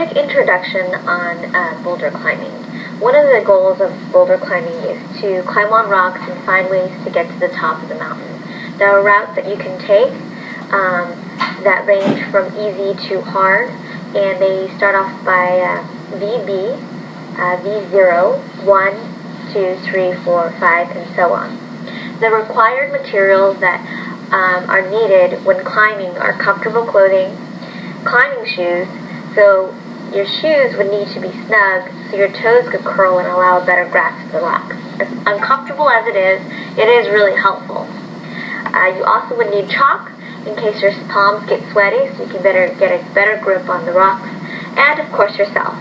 quick introduction on boulder climbing. One of the goals of boulder climbing is to climb on rocks and find ways to get to the top of the mountain. There are routes that you can take that range from easy to hard, and they start off by VB, V0, 1, 2, 3, 4, 5, and so on. The required materials that are needed when climbing are comfortable clothing, climbing shoes, so your shoes would need to be snug so your toes could curl and allow a better grasp of the rocks. As uncomfortable as it is really helpful. You also would need chalk in case your palms get sweaty so you can get a better grip on the rocks, and of course yourself.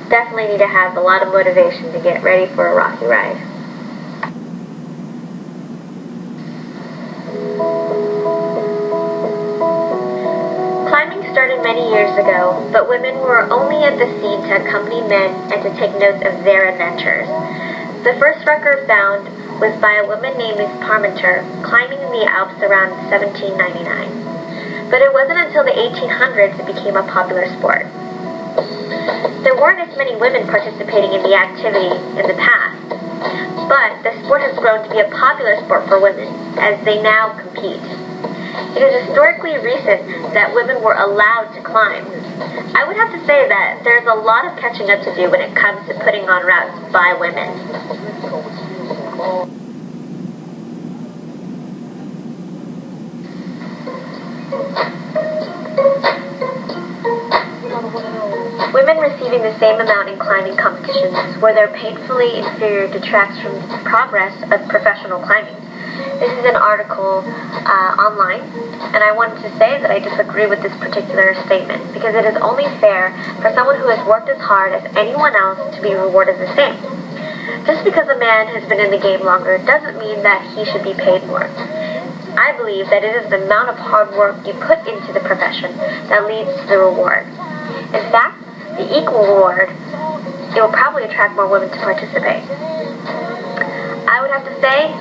Definitely need to have a lot of motivation to get ready for a rocky ride. Climbing started many years ago, but women were only at the scene to accompany men and to take notes of their adventures. The first record found was by a woman named Miss Parmenter climbing in the Alps around 1799. But it wasn't until the 1800s it became a popular sport. There weren't as many women participating in the activity in the past, but the sport has grown to be a popular sport for women, as they now compete. It is historically recent that women were allowed to climb. I would have to say that there's a lot of catching up to do when it comes to putting on routes by women. Women receiving the same amount in climbing competitions where their painfully inferior detracts from the progress of professional climbing. This is an article online, and I wanted to say that I disagree with this particular statement because it is only fair for someone who has worked as hard as anyone else to be rewarded the same. Just because a man has been in the game longer doesn't mean that he should be paid more. I believe that it is the amount of hard work you put into the profession that leads to the reward. In fact, the equal reward, it will probably attract more women to participate. I would have to say,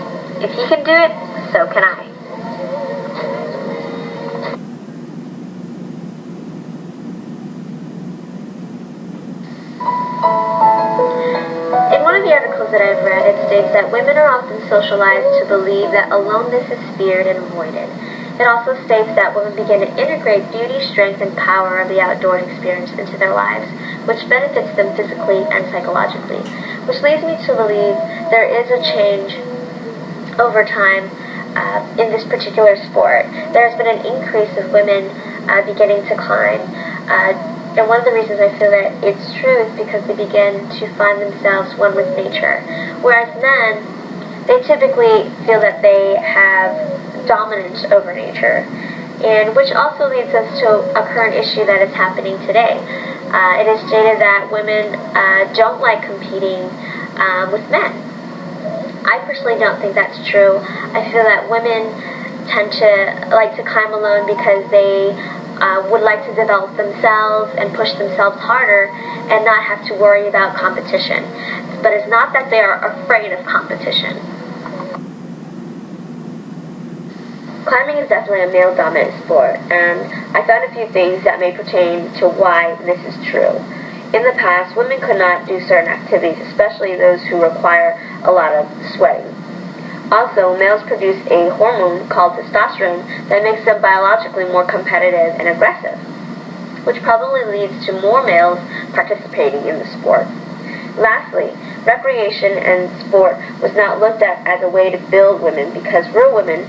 if he can do it, so can I. In one of the articles that I've read, it states that women are often socialized to believe that aloneness is feared and avoided. It also states that women begin to integrate beauty, strength, and power of the outdoors experience into their lives, which benefits them physically and psychologically, which leads me to believe there is a change over time in this particular sport. There has been an increase of women beginning to climb, and one of the reasons I feel that it's true is because they begin to find themselves one with nature, whereas men, they typically feel that they have dominance over nature, and which also leads us to a current issue that is happening today. It is stated that women don't like competing with men. I personally don't think that's true. I feel that women tend to like to climb alone because they would like to develop themselves and push themselves harder and not have to worry about competition. But it's not that they are afraid of competition. Climbing is definitely a male-dominant sport, and I found a few things that may pertain to why this is true. In the past, women could not do certain activities, especially those who require a lot of sweating. Also, males produce a hormone called testosterone that makes them biologically more competitive and aggressive, which probably leads to more males participating in the sport. Lastly, recreation and sport was not looked at as a way to build women because real women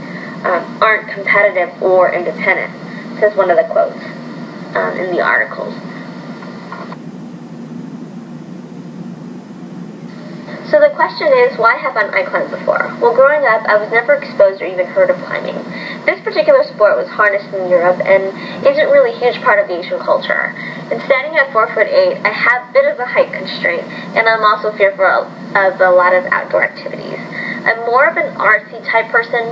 aren't competitive or independent, says one of the quotes in the articles. So the question is, why haven't I climbed before? Well, growing up, I was never exposed or even heard of climbing. This particular sport was harnessed in Europe and isn't really a huge part of the Asian culture. And standing at 4'8", I have a bit of a height constraint, and I'm also fearful of a lot of outdoor activities. I'm more of an artsy type person,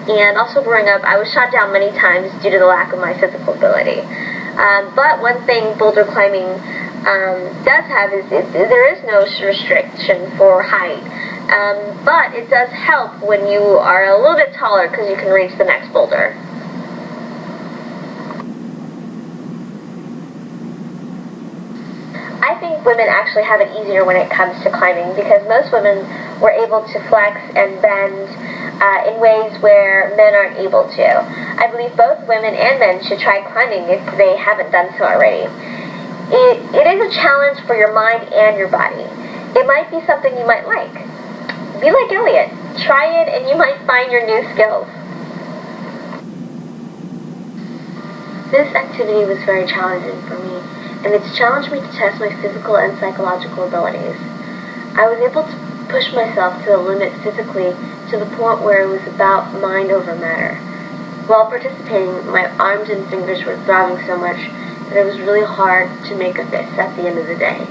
and also growing up, I was shot down many times due to the lack of my physical ability. But one thing boulder climbing does have is there is no restriction for height, but it does help when you are a little bit taller because you can reach the next boulder. I think women actually have it easier when it comes to climbing because most women were able to flex and bend in ways where men aren't able to. I believe both women and men should try climbing if they haven't done so already. It is a challenge for your mind and your body. It might be something you might like. Be like Elliot. Try it and you might find your new skills. This activity was very challenging for me, and it's challenged me to test my physical and psychological abilities. I was able to push myself to the limit physically to the point where it was about mind over matter. While participating, my arms and fingers were throbbing so much that it was really hard to make a fist at the end of the day.